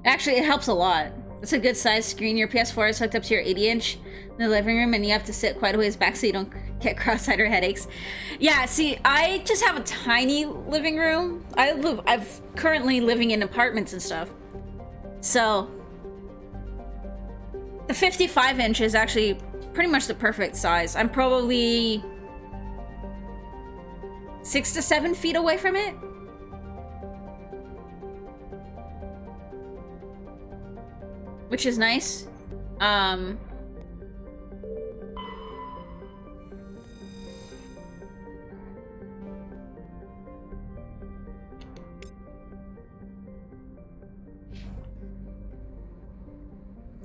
Actually, it helps a lot. It's a good size screen. Your PS4 is hooked up to your 80-inch in the living room, and you have to sit quite a ways back so you don't get cross-eyed or headaches. Yeah, see, I just have a tiny living room. I've currently living in apartments and stuff. So the 55-inch is actually pretty much the perfect size. I'm probably 6 to 7 feet away from it. Which is nice.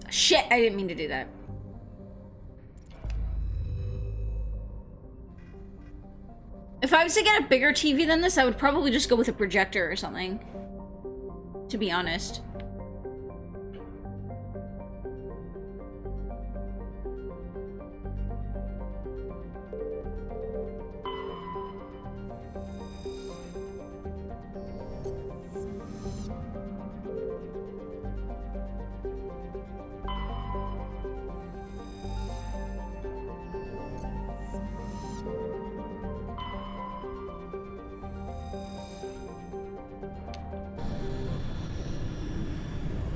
Shit, I didn't mean to do that. If I was to get a bigger TV than this, I would probably just go with a projector or something. To be honest.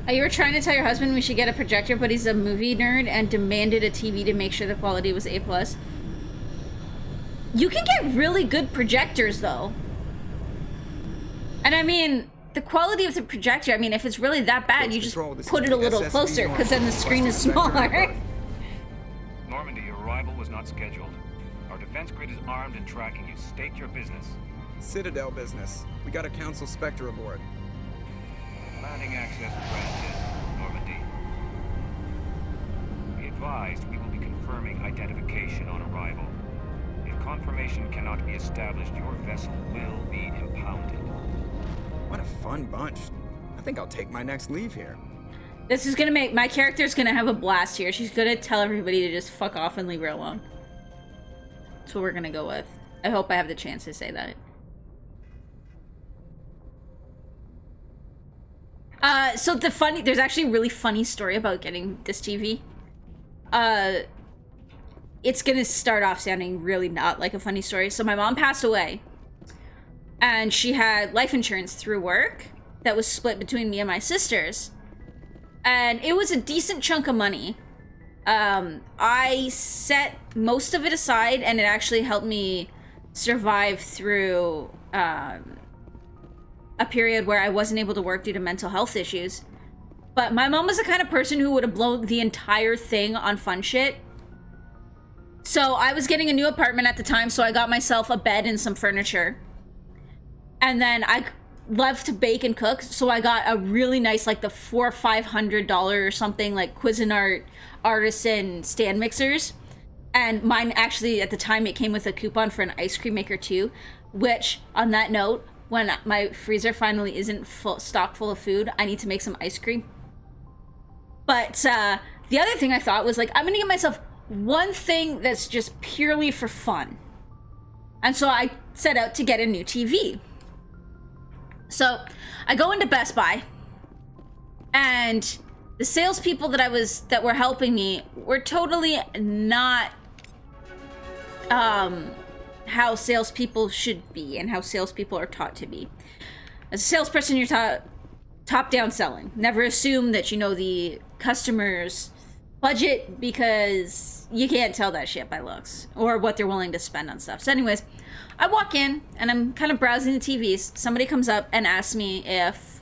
You were trying to tell your husband we should get a projector, but he's a movie nerd and demanded a TV to make sure the quality was A+. You can get really good projectors, though. And I mean, the quality of the projector, I mean, if it's really that bad, you just put it a little closer, because then the screen is smaller. Normandy, your arrival was not scheduled. Our defense grid is armed and tracking you. State your business. Citadel business. We got a Council Spectre aboard. Landing access granted, Normandy. Be advised, we will be confirming identification on arrival. If confirmation cannot be established, your vessel will be impounded. What a fun bunch. I think I'll take my next leave here. This is gonna make... my character's gonna have a blast here. She's gonna tell everybody to just fuck off and leave her alone. That's what we're gonna go with. I hope I have the chance to say that. So there's actually a really funny story about getting this TV. It's gonna start off sounding really not like a funny story. So my mom passed away, and she had life insurance through work that was split between me and my sisters, and it was a decent chunk of money. I set most of it aside, and it actually helped me survive through, a period where I wasn't able to work due to mental health issues. But my mom was the kind of person who would have blown the entire thing on fun shit. So I was getting a new apartment at the time, so I got myself a bed and some furniture. And then I love to bake and cook, so I got a really nice, like the $400 or $500 or something, like Cuisinart artisan stand mixers. And mine actually, at the time, it came with a coupon for an ice cream maker too, which, on that note, when my freezer finally isn't stocked full of food, I need to make some ice cream. But the other thing I thought was, like, I'm gonna get myself one thing that's just purely for fun. And so I set out to get a new TV. So I go into Best Buy, and the salespeople that were helping me were totally not how salespeople should be and how salespeople are taught to be. As a salesperson, you're taught top-down selling. Never assume that you know the customer's budget, because you can't tell that shit by looks or what they're willing to spend on stuff. So anyways, I walk in and I'm kind of browsing the TVs. Somebody comes up and asks me if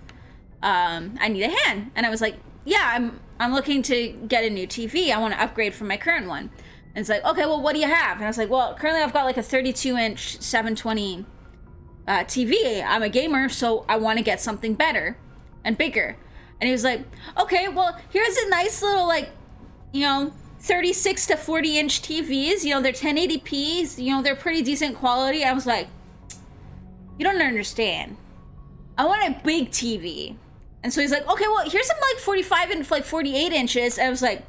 I need a hand, and I was like, yeah, I'm looking to get a new TV. I want to upgrade from my current one. And it's like, okay, well, what do you have? And I was like, well, currently I've got like a 32-inch 720 TV. I'm a gamer, so I want to get something better and bigger. And he was like, okay, well, here's a nice little, like, you know, 36 to 40-inch TVs. You know, they're 1080p. You know, they're pretty decent quality. I was like, you don't understand. I want a big TV. And so he's like, okay, well, here's some like 45 and like 48 inches. And I was like,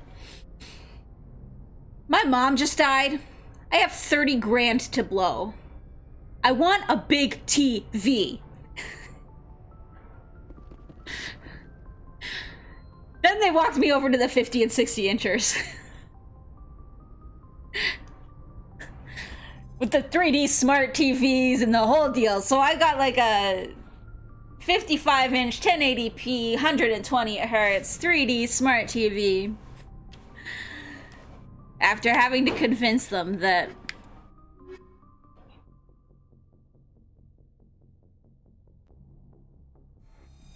my mom just died. I have 30 grand to blow. I want a big TV. then they walked me over to the 50 and 60 inchers. With the 3D smart TVs and the whole deal. So I got like a 55-inch 1080p 120 hertz 3D smart TV. After having to convince them that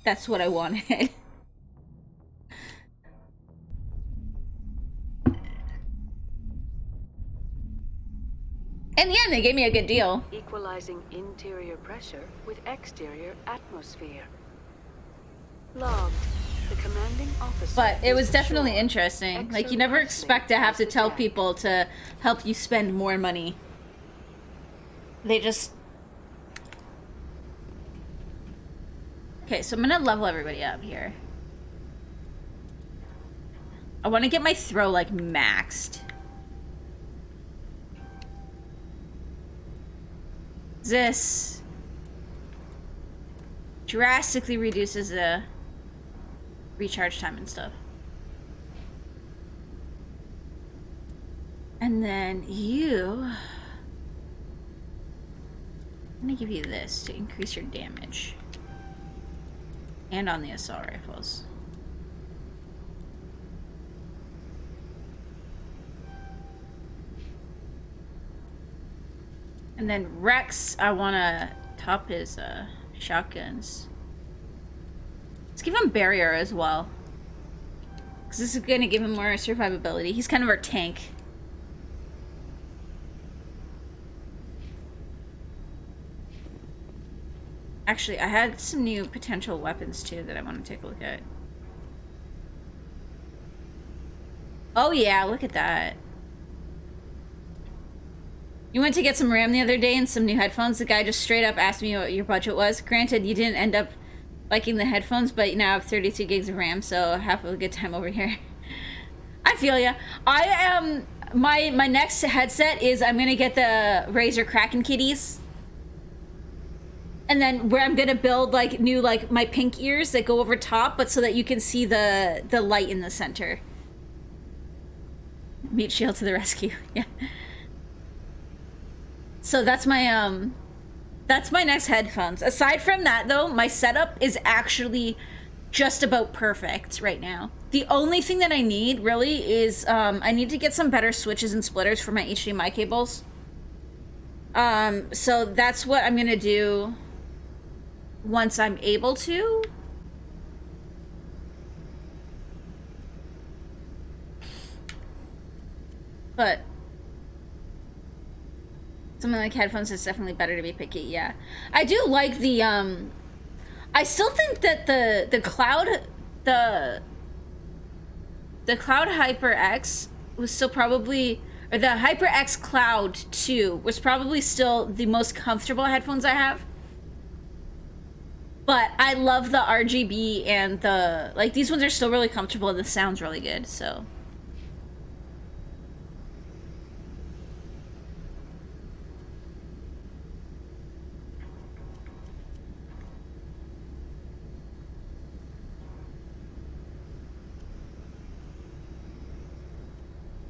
that's what I wanted. In the end, they gave me a good deal. Equalizing interior pressure with exterior atmosphere. Logged. The commanding officer. But it was definitely interesting. Like, you never expect to have to tell people to help you spend more money. They just... Okay, so I'm gonna level everybody up here. I want to get my throw, like, maxed. This drastically reduces the recharge time and stuff. And then you... I'm gonna give you this to increase your damage. And on the assault rifles. And then Rex, I wanna top his shotguns. Let's give him barrier as well. Because this is gonna give him more survivability. He's kind of our tank. Actually, I had some new potential weapons too that I want to take a look at. Oh yeah, look at that. You went to get some RAM the other day and some new headphones. The guy just straight up asked me what your budget was. Granted, you didn't end up liking the headphones, but you now have 32 gigs of RAM, so have a good time over here. I feel ya. I am... My next headset is I'm gonna get the Razer Kraken kitties. And then where I'm gonna build like new, like my pink ears that go over top, but so that you can see the light in the center. Meat Shield to the rescue. Yeah. So that's my next headphones. Aside from that though, my setup is actually just about perfect right now. The only thing that I need really is I need to get some better switches and splitters for my HDMI cables. So that's what I'm gonna do once I'm able to. But something like headphones is definitely better to be picky, yeah. I do like the, I still think that the Cloud HyperX was still probably, or the HyperX Cloud 2 was probably still the most comfortable headphones I have. But I love the RGB and the, like, these ones are still really comfortable and the sound's really good, so.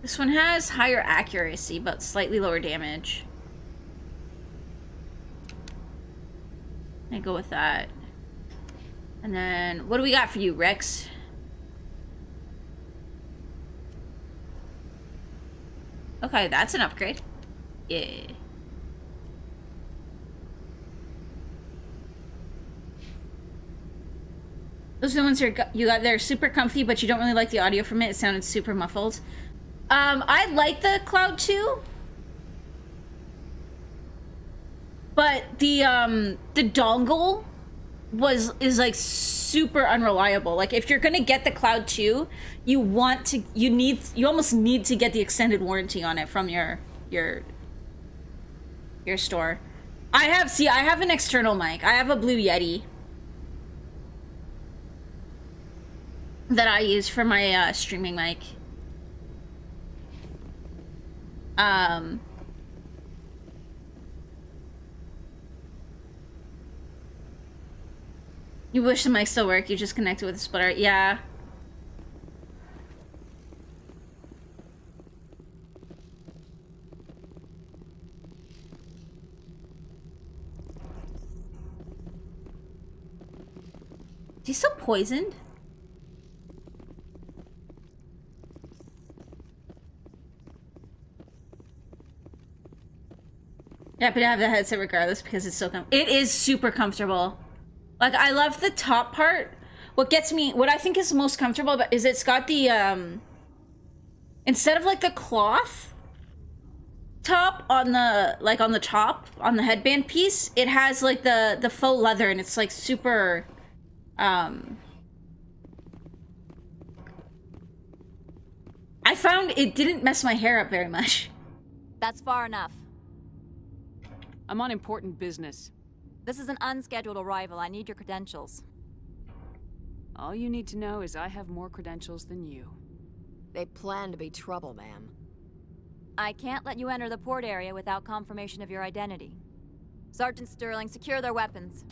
This one has higher accuracy, but slightly lower damage. I go with that. And then, what do we got for you, Rex? Okay, that's an upgrade. Yeah. Those are the ones you got. They're super comfy, but you don't really like the audio from it. It sounded super muffled. I like the Cloud 2. But the dongle is like super unreliable. Like if you're gonna get the Cloud 2, you almost need to get the extended warranty on it from your store. I have an external mic. I have a Blue Yeti that I use for my streaming mic. You wish the mic still worked, you just connected with a splitter. Yeah. Is he still poisoned? Happy to have the headset regardless because it's so it is super comfortable. Like, I love the top part. What gets me, what I think is most comfortable about is it's got the instead of like the cloth top on the, like on the top on the headband piece, it has like the faux leather, and it's like super I found it didn't mess my hair up very much. That's far enough. I'm on important business. This is an unscheduled arrival. I need your credentials. All you need to know is I have more credentials than you. They plan to be trouble, ma'am. I can't let you enter the port area without confirmation of your identity. Sergeant Sterling, secure their weapons.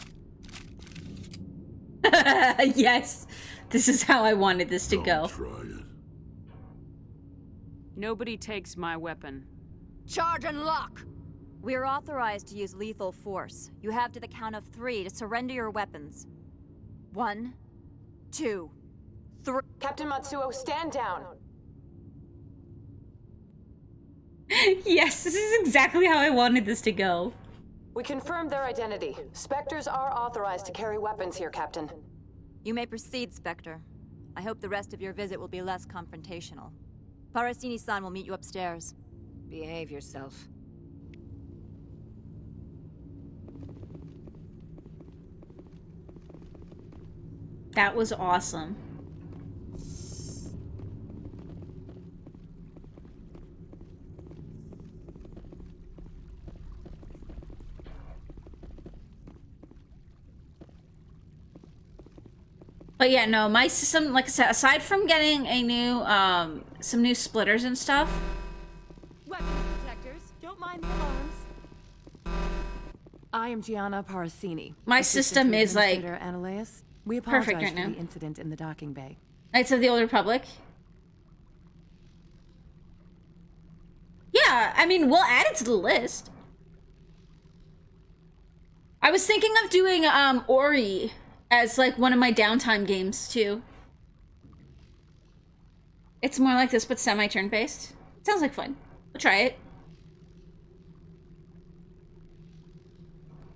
Yes, this is how I wanted this to go. Try it. Nobody takes my weapon. Charge and lock! We're authorized to use lethal force. You have to the count of 3 to surrender your weapons. 1, 2, 3. Captain Matsuo, stand down. Yes, this is exactly how I wanted this to go. We confirmed their identity. Spectres are authorized to carry weapons here, Captain. You may proceed, Spectre. I hope the rest of your visit will be less confrontational. Parasini-san will meet you upstairs. Behave yourself. That was awesome. But yeah, no, my system, like I said, aside from getting a new, some new splitters and stuff. Weapons detectors, don't mind the alarms. I am Gianna Parasini. My Assistant system to is, like, Administrator Ananias. We apologize perfect right for now. the incident in the docking bay. Knights of the Old Republic. Yeah, I mean, we'll add it to the list. I was thinking of doing, Ori as, like, one of my downtime games, too. It's more like this, but semi-turn based. Sounds like fun. We'll try it.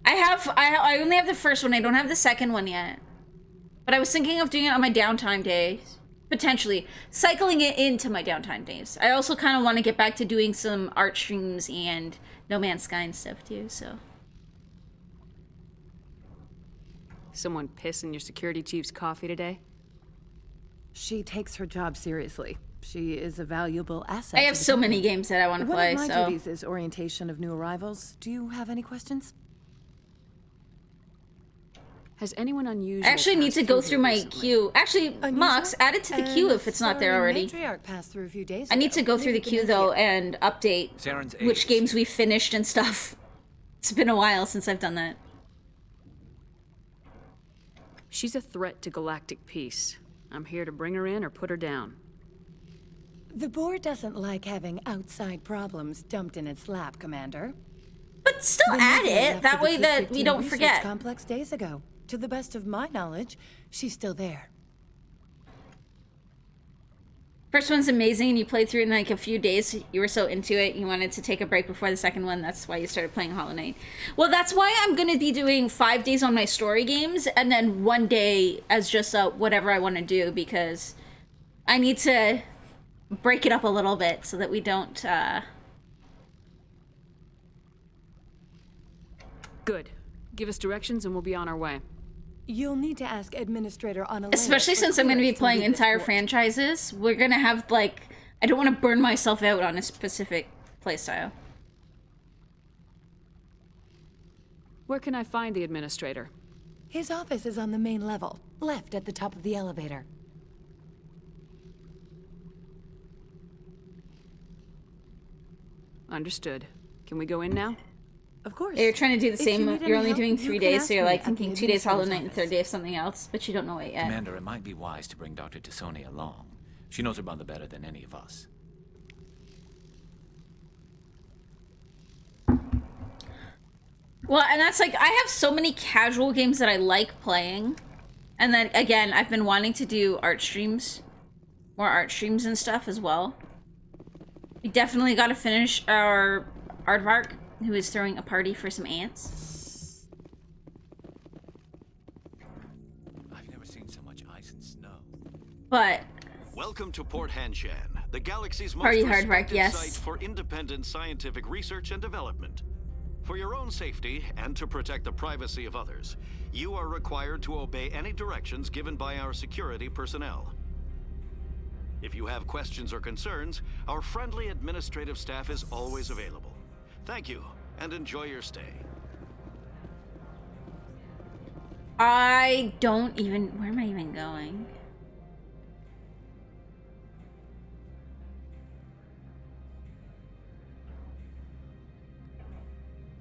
I only have the first one. I don't have the second one yet. But I was thinking of doing it on my downtime days. Potentially. Cycling it into my downtime days. I also kind of want to get back to doing some art streams and No Man's Sky and stuff, too, so. Someone piss in your security chief's coffee today? She takes her job seriously. She is a valuable asset. I have so many games that I want to play, One of my so. duties is orientation of new arrivals. Do you have any questions? Has anyone unusual I actually need passed to go here through my recently? queue. Actually, Mox, add it to the queue if it's not there already. Matriarch passed through a few days I need ago. to go through the Maybe queue, it's though, here. and update Saren's which age. games we've finished and stuff. It's been a while since I've done that. She's a threat to galactic peace. I'm here to bring her in or put her down. The board doesn't like having outside problems dumped in its lap, Commander. But still The add Navy it, left that the way that we P-15 don't research forget. Complex days ago. To the best of my knowledge, she's still there. First one's amazing, and you played through it in like a few days. You were so into it, you wanted to take a break before the second one. That's why you started playing Hollow Knight. Well, that's why I'm going to be doing 5 days on my story games, and then 1 day as just whatever I want to do, because I need to break it up a little bit so that we don't... Good. Give us directions and we'll be on our way. You'll need to ask Administrator Analeas Especially for since I'm going to be clearance playing leave this entire port. franchises, we're going to have, like... I don't want to burn myself out on a specific playstyle. Where can I find the administrator? His office is on the main level, left at the top of the elevator. Understood. Can we go in now? Of course. Yeah, you're trying to do the If you same. need You're any only help, doing you 3 can days, ask so you're me like at the thinking 2 days Hollow Knight and administrator's third day of something else, but you don't know it yet. Commander, it might be wise to bring Dr. T'Soni along. She knows her mother better than any of us. Well, and that's like, I have so many casual games that I like playing. And then again, I've been wanting to do art streams, more art streams and stuff as well. We definitely got to finish our aardvark, who is throwing a party for some ants. I've never seen so much ice and snow. But welcome to Port Hanshan, the galaxy's most party aardvark, respected yes. site for independent scientific research and development. For your own safety and to protect the privacy of others, you are required to obey any directions given by our security personnel. If you have questions or concerns, our friendly administrative staff is always available. Thank you, and enjoy your stay. I don't even... Where am I even going?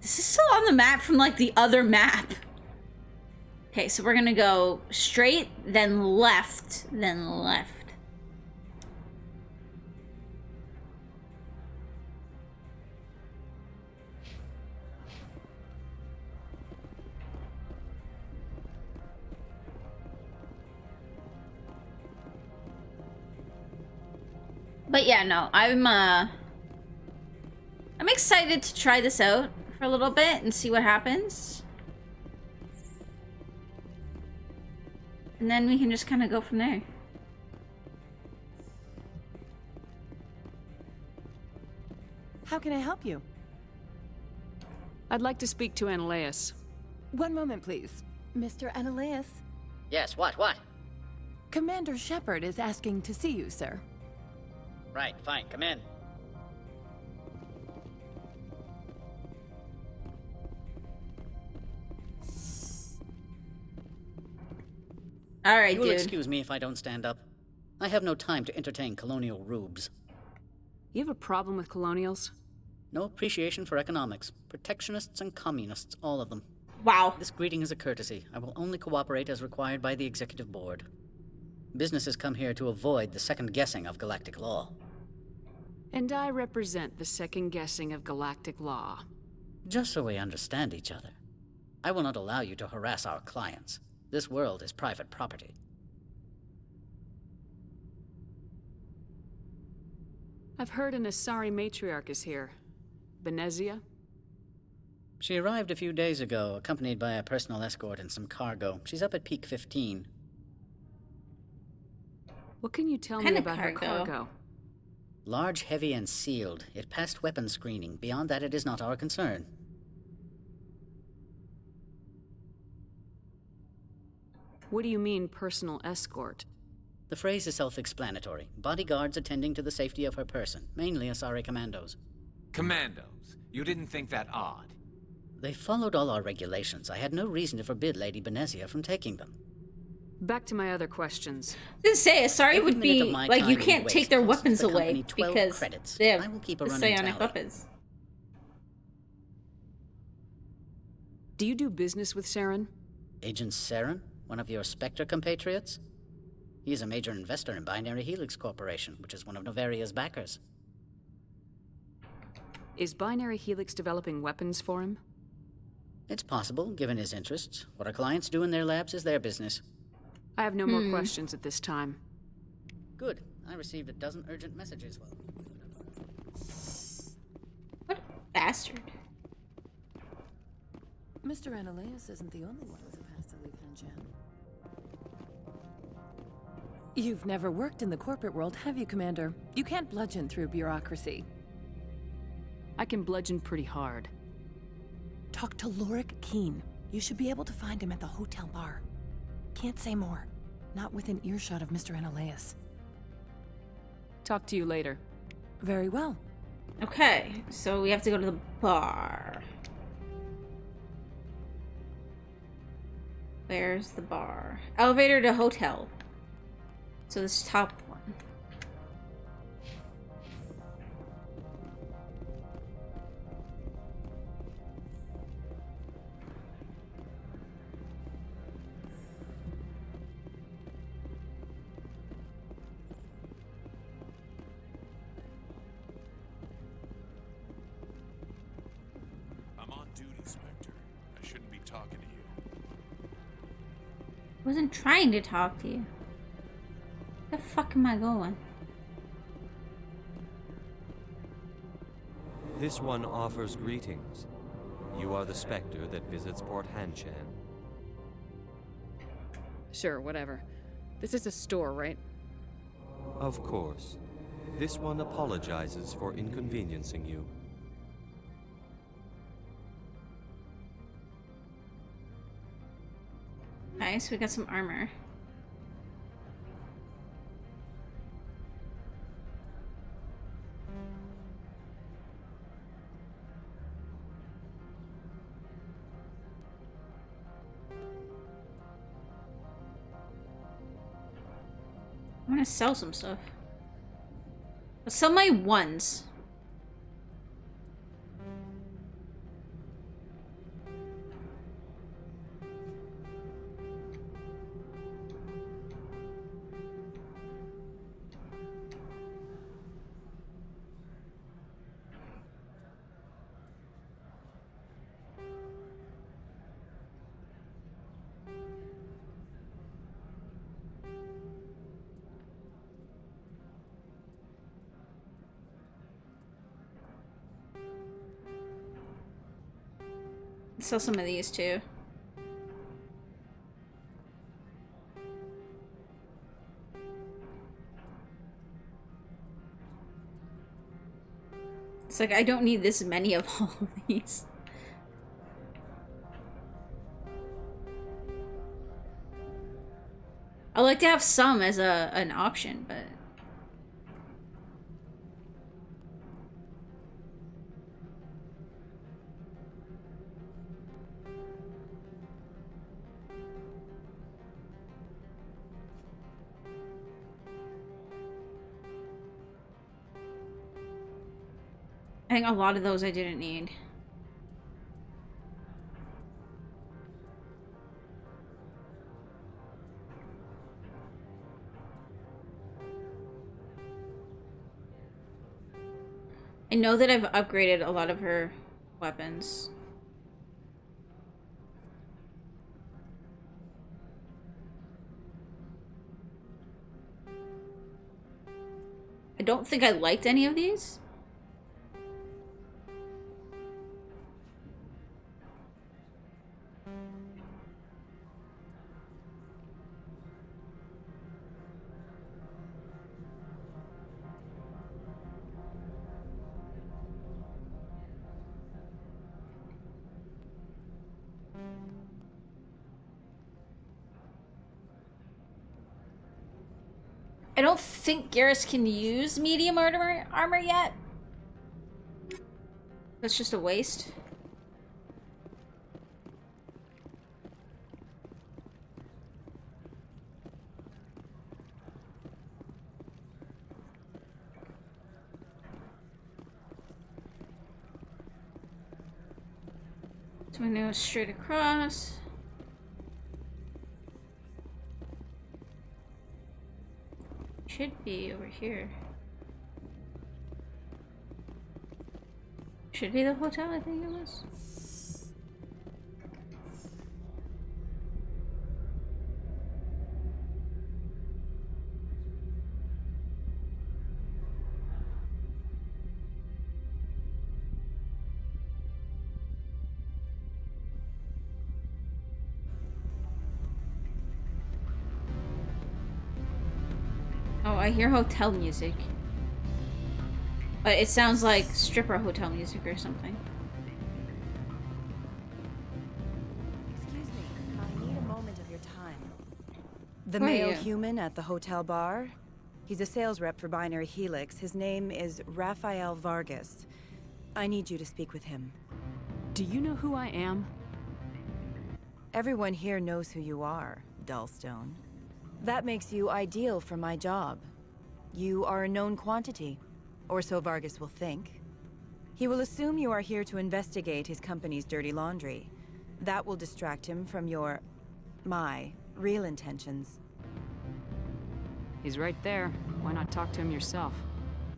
This is still on the map from, like, the other map. Okay, so we're gonna go straight, then left, then left. But yeah, no, I'm excited to try this out for a little bit and see what happens. And then we can just kind of go from there. How can I help you? I'd like to speak to Analeas. One moment, please. Mr. Analeas? Yes, what? Commander Shepard is asking to see you, sir. Right, fine, come in. All right, you will dude. excuse me if I don't stand up. I have no time to entertain colonial rubes. You have a problem with colonials? No appreciation for economics. Protectionists and communists, all of them. Wow. This greeting is a courtesy. I will only cooperate as required by the Executive Board. Businesses come here to avoid the second guessing of galactic law. And I represent the second guessing of galactic law. Just so we understand each other. I will not allow you to harass our clients. This world is private property. I've heard an Asari matriarch is here. Benezia? She arrived a few days ago, accompanied by a personal escort and some cargo. She's up at Peak 15. What can you tell me about her cargo? Large, heavy, and sealed. It passed weapons screening. Beyond that, it is not our concern. What do you mean, personal escort? The phrase is self-explanatory. Bodyguards attending to the safety of her person, mainly Asari commandos. Commandos? You didn't think that odd? They followed all our regulations. I had no reason to forbid Lady Benezia from taking them. Back to my other questions. I was gonna say, Asari would be, like, you can't take their weapons away because they have psionic weapons. Do you do business with Saren? Agent Saren? One of your Spectre compatriots? He is a major investor in Binary Helix Corporation, which is one of Novaria's backers. Is Binary Helix developing weapons for him? It's possible, given his interests. What our clients do in their labs is their business. I have no more questions at this time. Good. I received a dozen urgent messages. What a bastard. Mr. Analeas isn't the only one with a past to leave Hanshan. You've never worked in the corporate world, have you, Commander? You can't bludgeon through bureaucracy. I can bludgeon pretty hard. Talk to Lorik Keen. You should be able to find him at the hotel bar. Can't say more. Not within earshot of Mr. Analeas. Talk to you later. Very well. Okay, so we have to go to the bar. Where's the bar? Elevator to hotel. So this top one. I'm on duty, Spectre. I shouldn't be talking to you. Wasn't trying to talk to you. Where the fuck am I going? This one offers greetings. You are the Spectre that visits Port Hanshan. Sure, whatever. This is a store, right? Of course. This one apologizes for inconveniencing you. Nice, we got some armor. I want to sell some stuff. I'll sell my ones. Sell some of these too. It's like I don't need this many of all of these. I like to have some as an option, but I think a lot of those I didn't need. I know that I've upgraded a lot of her weapons. I don't think I liked any of these. I don't think Garrus can use medium armor yet. That's just a waste. So we go straight across. Should be over here. Should be the hotel, I think it was. Oh, I hear hotel music. But it sounds like stripper hotel music or something. Excuse me, I need a moment of your time. The Who are male you? human at the hotel bar? He's a sales rep for Binary Helix. His name is Rafael Vargas. I need you to speak with him. Do you know who I am? Everyone here knows who you are, Dullstone. That makes you ideal for my job. You are a known quantity, or so Vargas will think. He will assume you are here to investigate his company's dirty laundry. That will distract him from my real intentions. He's right there. Why not talk to him yourself?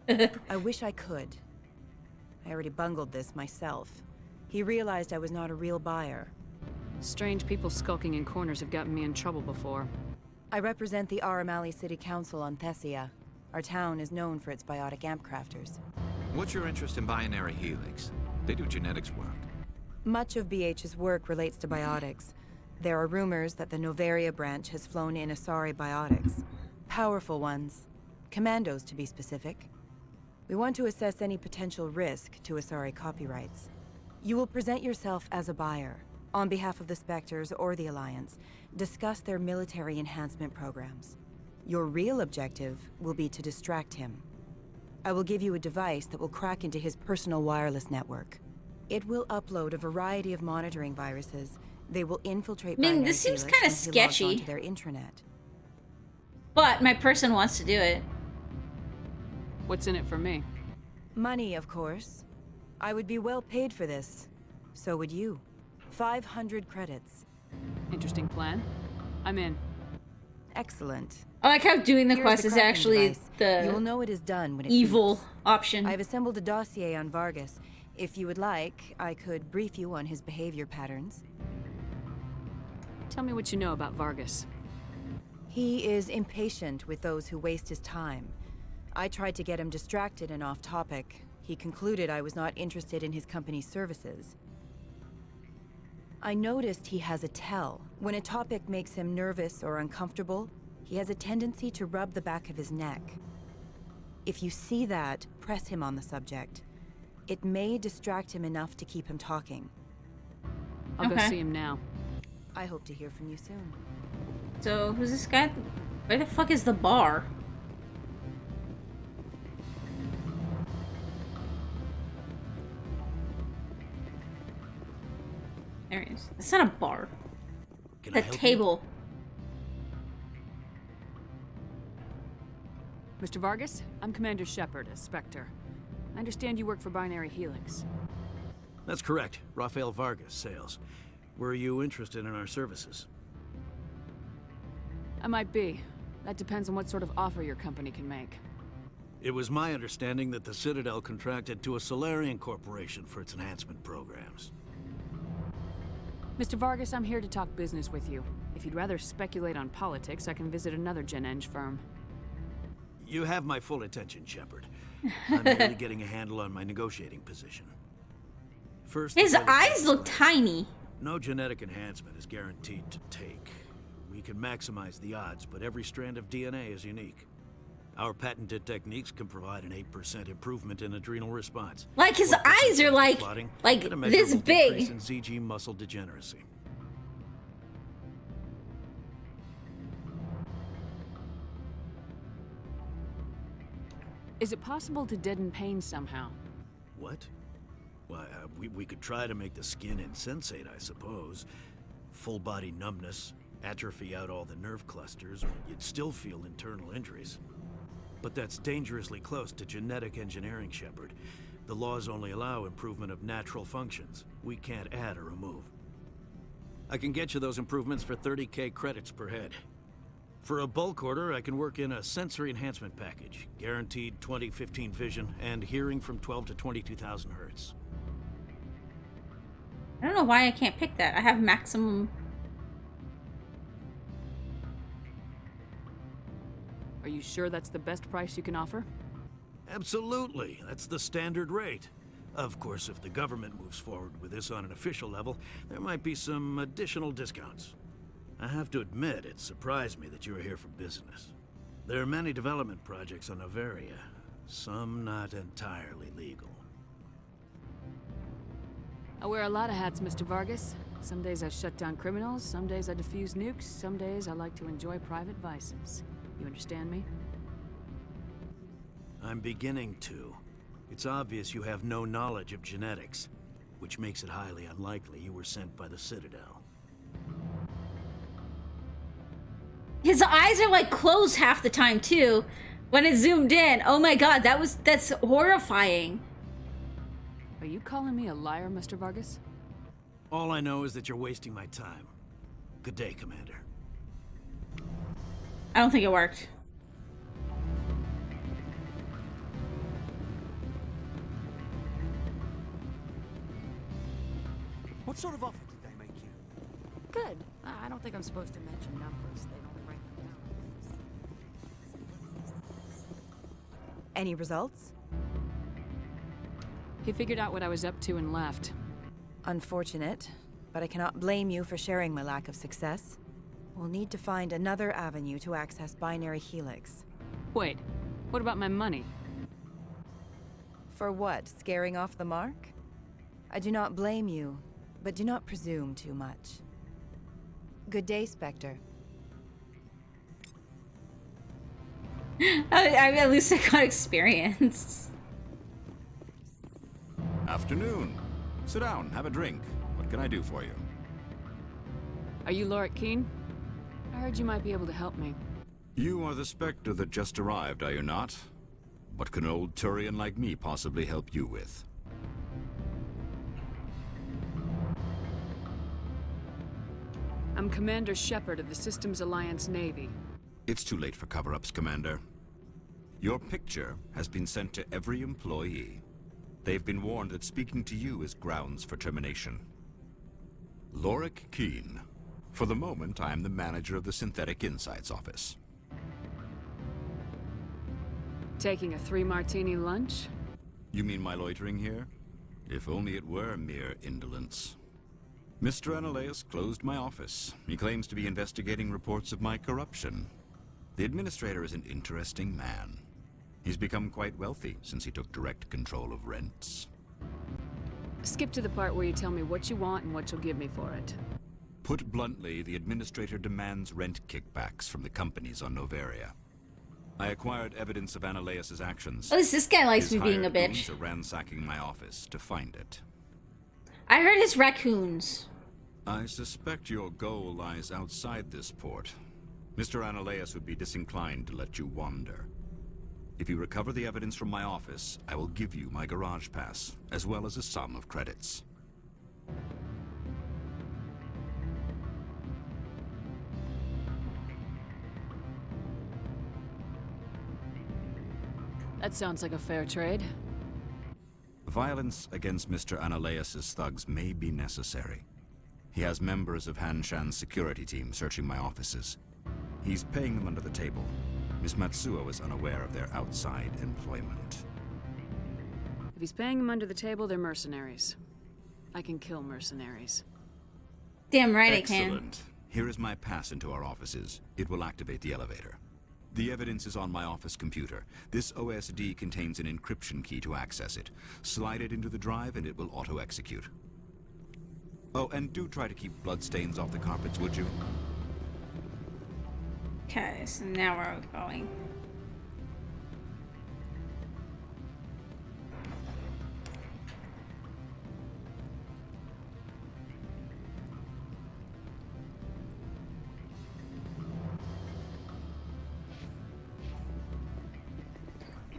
I wish I could. I already bungled this myself. He realized I was not a real buyer. Strange people skulking in corners have gotten me in trouble before. I represent the Aramali City Council on Thessia. Our town is known for its biotic amp crafters. What's your interest in Binary Helix? They do genetics work. Much of BH's work relates to biotics. There are rumors that the Noveria branch has flown in Asari biotics. Powerful ones. Commandos, to be specific. We want to assess any potential risk to Asari copyrights. You will present yourself as a buyer, on behalf of the Spectres or the Alliance, discuss their military enhancement programs. Your real objective will be to distract him. I will give you a device that will crack into his personal wireless network. It will upload a variety of monitoring viruses. They will infiltrate. I mean, this seems kind of sketchy. Onto their intranet. But my person wants to do it. What's in it for me? Money, of course. I would be well paid for this. So would you. 500 credits. Interesting plan. I'm in. Excellent. I like how doing the Here's quest the is Kraken actually device. the You will know it is done when it evil beeps. option. I've assembled a dossier on Vargas. If you would like, I could brief you on his behavior patterns. Tell me what you know about Vargas. He is impatient with those who waste his time. I tried to get him distracted and off topic. He concluded I was not interested in his company's services. I noticed he has a tell. When a topic makes him nervous or uncomfortable, he has a tendency to rub the back of his neck. If you see that, press him on the subject. It may distract him enough to keep him talking. I'll go see him now. I hope to hear from you soon. So, who's this guy? Where the fuck is the bar? There it is. It's not a bar. It's a table. Mr. Vargas, I'm Commander Shepard, a Spectre. I understand you work for Binary Helix. That's correct. Rafael Vargas, sales. Were you interested in our services? I might be. That depends on what sort of offer your company can make. It was my understanding that the Citadel contracted to a Solarian corporation for its enhancement programs. Mr. Vargas, I'm here to talk business with you. If you'd rather speculate on politics, I can visit another Gen Eng firm. You have my full attention, Shepard. I'm merely getting a handle on my negotiating position. First, his eyes look tiny. No genetic enhancement is guaranteed to take. We can maximize the odds, but every strand of DNA is unique. Our patented techniques can provide an 8% improvement in adrenal response. Like his eyes are like this big. In ZG muscle degeneracy. Is it possible to deaden pain somehow? What? Why, we could try to make the skin insensate, I suppose. Full body numbness, atrophy out all the nerve clusters, you'd still feel internal injuries. But that's dangerously close to genetic engineering, Shepard. The laws only allow improvement of natural functions. We can't add or remove. I can get you those improvements for 30K credits per head. For a bulk order, I can work in a sensory enhancement package. Guaranteed 20/15 vision and hearing from 12 to 22,000 hertz. I don't know why I can't pick that. I have maximum. Are you sure that's the best price you can offer? Absolutely. That's the standard rate. Of course, if the government moves forward with this on an official level, there might be some additional discounts. I have to admit, it surprised me that you were here for business. There are many development projects on Noveria, some not entirely legal. I wear a lot of hats, Mr. Vargas. Some days I shut down criminals, some days I defuse nukes, some days I like to enjoy private vices. You understand me? I'm beginning to. It's obvious you have no knowledge of genetics, which makes it highly unlikely you were sent by the Citadel. His eyes are like closed half the time too. When it zoomed in, oh my god, that's horrifying. Are you calling me a liar, Mr. Vargas? All I know is that you're wasting my time. Good day, Commander. I don't think it worked. What sort of offer did they make you? good. I don't think I'm supposed to mention numbers. They'd only write them down. Any results? He figured out what I was up to and left. Unfortunate, but I cannot blame you for sharing my lack of success. We'll need to find another avenue to access Binary Helix. Wait, what about my money? For what? Scaring off the mark? I do not blame you, but do not presume too much. Good day, Spectre. At least I got experience. Afternoon. Sit down, have a drink. What can I do for you? Are you Lorik Keene? I heard you might be able to help me. You are the Spectre that just arrived, are you not? What can an old Turian like me possibly help you with? I'm Commander Shepard of the Systems Alliance Navy. It's too late for cover-ups, Commander. Your picture has been sent to every employee. They've been warned that speaking to you is grounds for termination. Lorik Keene. For the moment, I am the manager of the Synthetic Insights Office. Taking a 3-martini lunch? You mean my loitering here? If only it were mere indolence. Mr. Analaeus closed my office. He claims to be investigating reports of my corruption. The administrator is an interesting man. He's become quite wealthy since he took direct control of rents. Skip to the part where you tell me what you want and what you'll give me for it. Put bluntly, the administrator demands rent kickbacks from the companies on Noveria. I acquired evidence of Analaeus' actions. At least this guy likes His me being a hired bitch. goons are ransacking my office to find it. I heard it's raccoons. I suspect your goal lies outside this port. Mr. Analaeus would be disinclined to let you wander. If you recover the evidence from my office, I will give you my garage pass, as well as a sum of credits. That sounds like a fair trade. Violence against Mr. Analaeus' thugs may be necessary. He has members of Han Shan's security team searching my offices. He's paying them under the table. Miss Matsuo is unaware of their outside employment. If he's paying them under the table, they're mercenaries. I can kill mercenaries. Damn right I can. Excellent. Here is my pass into our offices. It will activate the elevator. The evidence is on my office computer. This OSD contains an encryption key to access it. Slide it into the drive and it will auto-execute. Oh, and do try to keep bloodstains off the carpets, would you? Okay, so now we're going.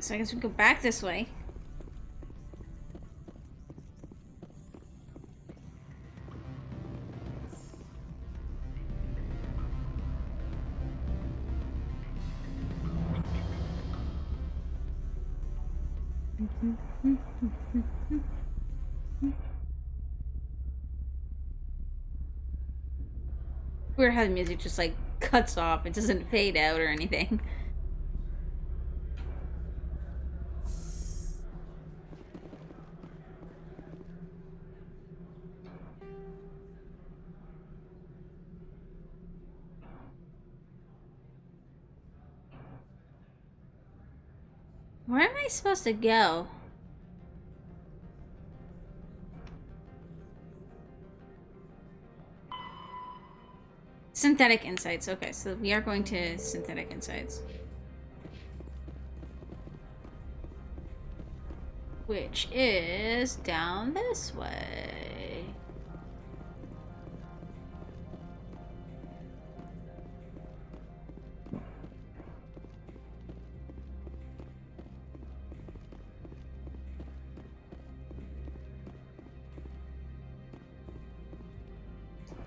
So I guess we go back this way. Weird how the music just like cuts off. It doesn't fade out or anything. Where am I supposed to go? Synthetic Insights. Okay, so we are going to Synthetic Insights. Which is down this way.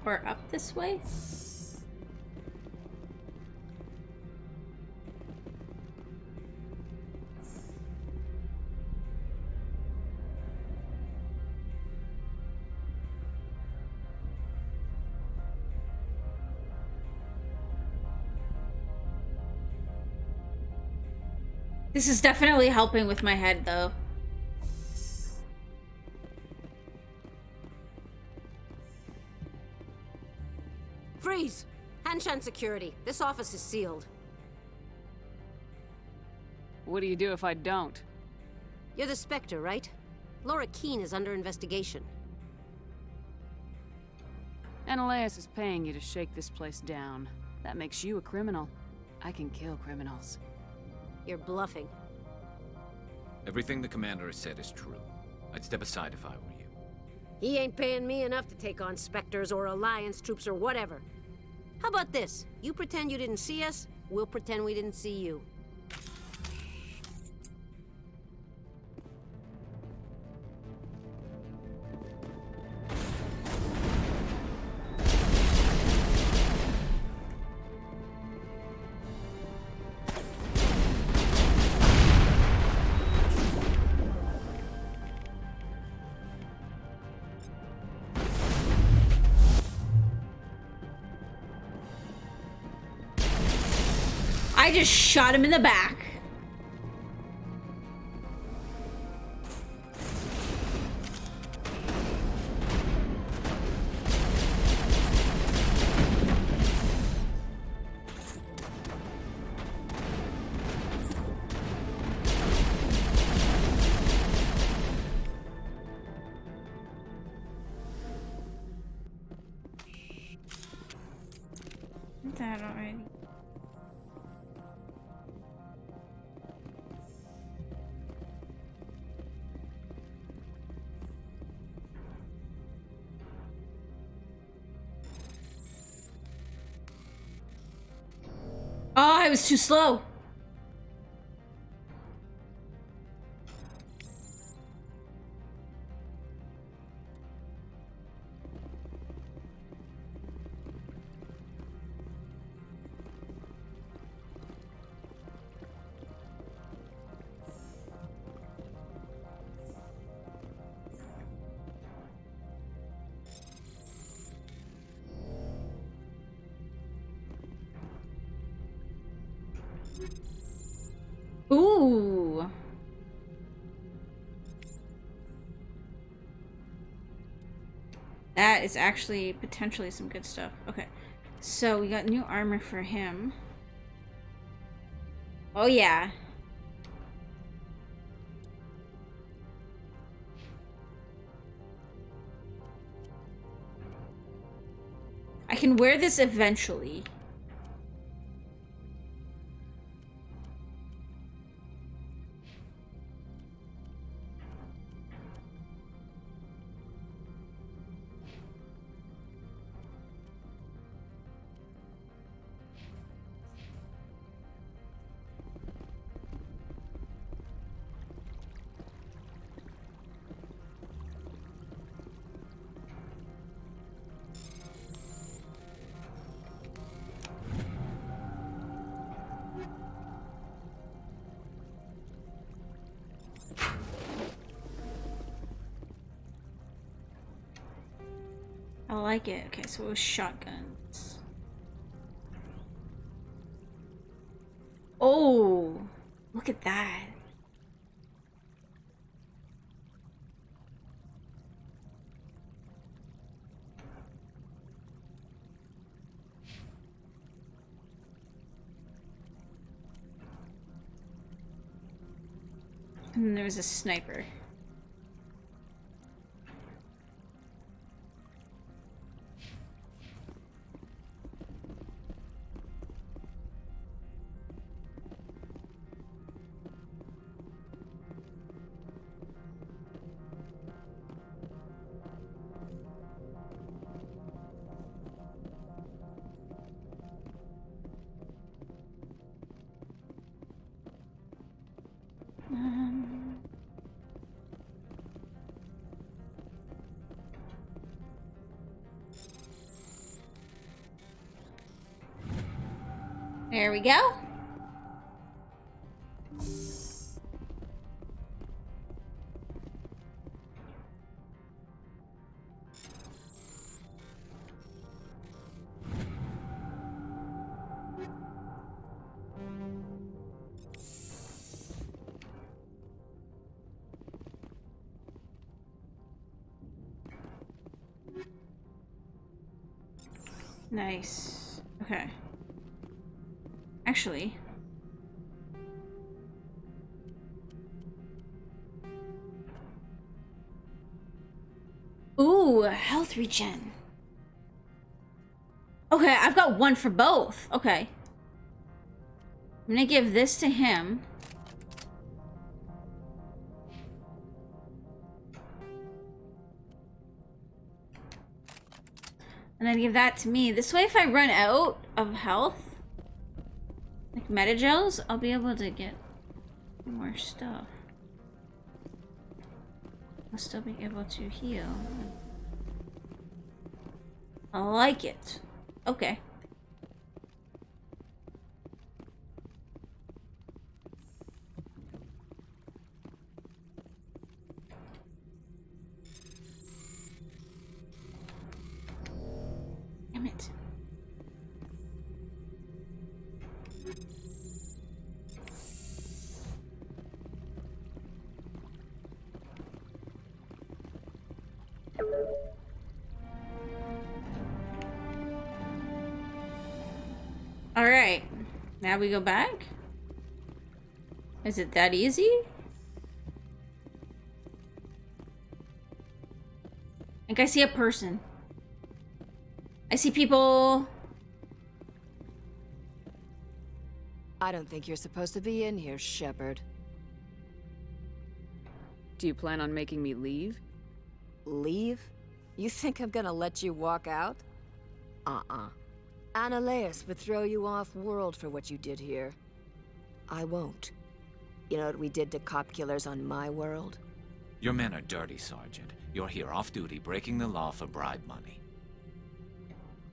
Or up this way? This is definitely helping with my head, though. Freeze! Hanshan security. This office is sealed. What do you do if I don't? You're the Spectre, right? Laura Keene is under investigation. Ananias is paying you to shake this place down. That makes you a criminal. I can kill criminals. You're bluffing. Everything the commander has said is true. I'd step aside if I were you. He ain't paying me enough to take on Spectres or Alliance troops or whatever. How about this? You pretend you didn't see us, we'll pretend we didn't see you. I just shot him in the back. That already. Oh, I was too slow. Ooh. That is actually potentially some good stuff. Okay. So we got new armor for him. Oh yeah. I can wear this eventually. I like it. Okay, so it was shotguns. Oh, look at that. And then there was a sniper. There we go. Nice. Okay. Actually. Ooh, health regen. Okay, I've got one for both. Okay. I'm gonna give this to him. And then give that to me. This way, if I run out of health, like metagels, I'll be able to get more stuff. I'll still be able to heal. I like it. Okay. Damn it. All right, now we go back. Is it that easy? I think I see a person. I see people. I don't think you're supposed to be in here, Shepard. Do you plan on making me leave? Leave? You think I'm gonna let you walk out? Annaleus would throw you off-world for what you did here. I won't. You know what we did to cop killers on my world? Your men are dirty, Sergeant. You're here off-duty, breaking the law for bribe money.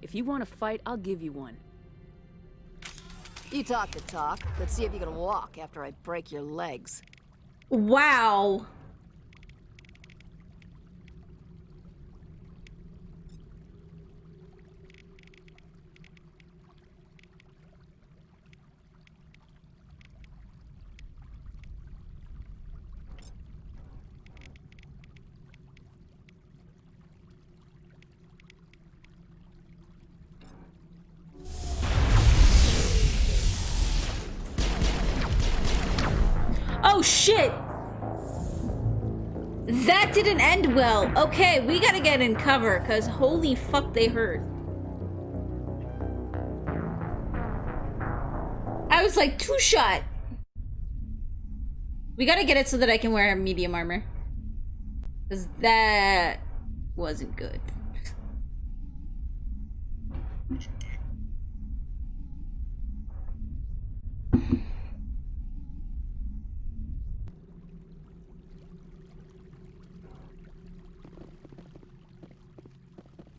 If you want to fight, I'll give you one. You talk the talk. Let's see if you can walk after I break your legs. Wow. Oh shit! That didn't end well. Okay, we gotta get in cover, cause holy fuck, they hurt. I was like 2-shot. We gotta get it so that I can wear medium armor. Cause that wasn't good.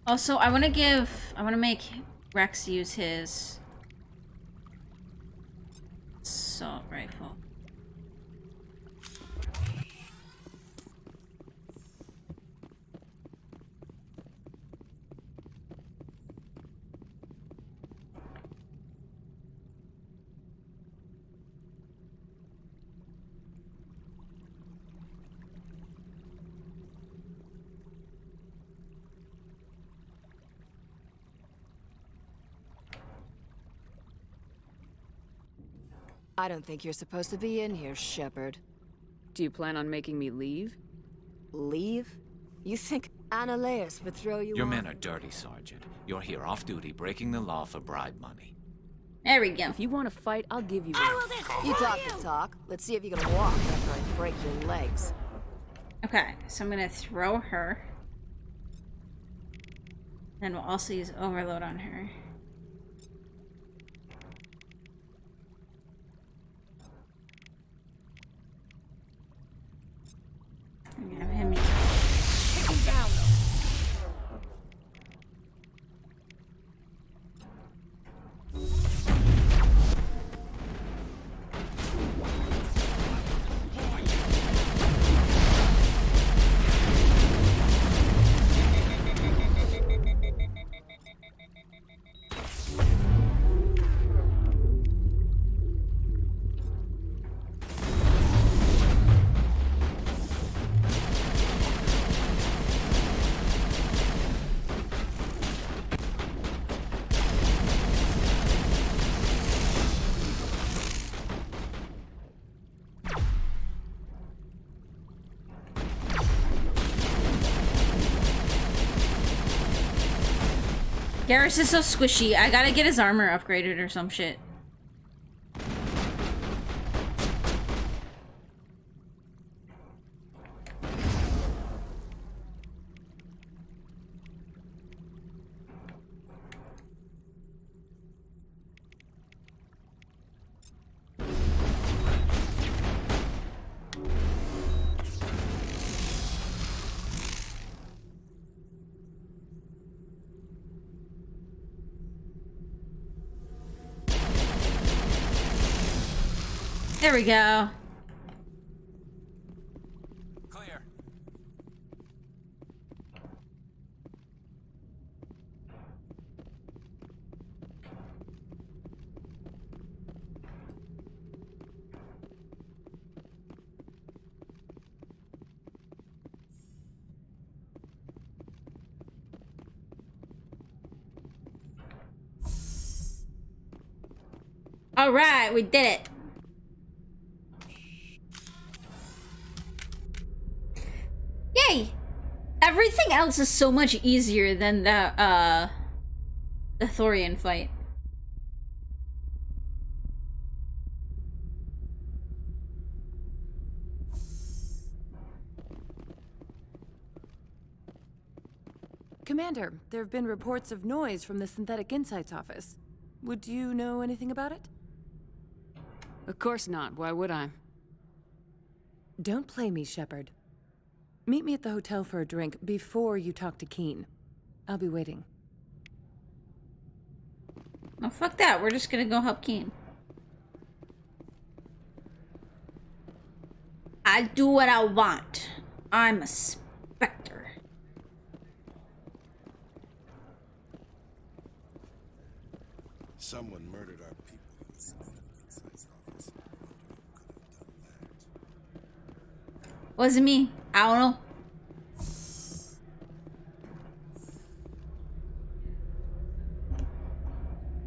Also, I want to make Rex use his assault rifle. I don't think you're supposed to be in here, Shepard. Do you plan on making me leave? Leave? You think Annaleus would throw you Your off? men are dirty, Sergeant. You're here off-duty, breaking the law for bribe money. There we go. If you want to fight, I'll give you one. You talk the talk. Let's see if you can walk after I break your legs. Okay, so I'm gonna throw her. Then we'll also use overload on her. I'm gonna have him use. Take him down, Garrus is so squishy. I gotta get his armor upgraded or some shit. There we go. Clear. All right, we did it. Yay! Everything else is so much easier than the Thorian fight. Commander, there have been reports of noise from the Synthetic Insights office. Would you know anything about it? Of course not. Why would I? Don't play me, Shepard. Meet me at the hotel for a drink before you talk to Keen. I'll be waiting. Oh, fuck that. We're just gonna go help Keen. I do what I want. I'm a Spectre. Someone murdered our people in the Synthetic Insights office. I wonder who could have done that. Wasn't me. I don't know.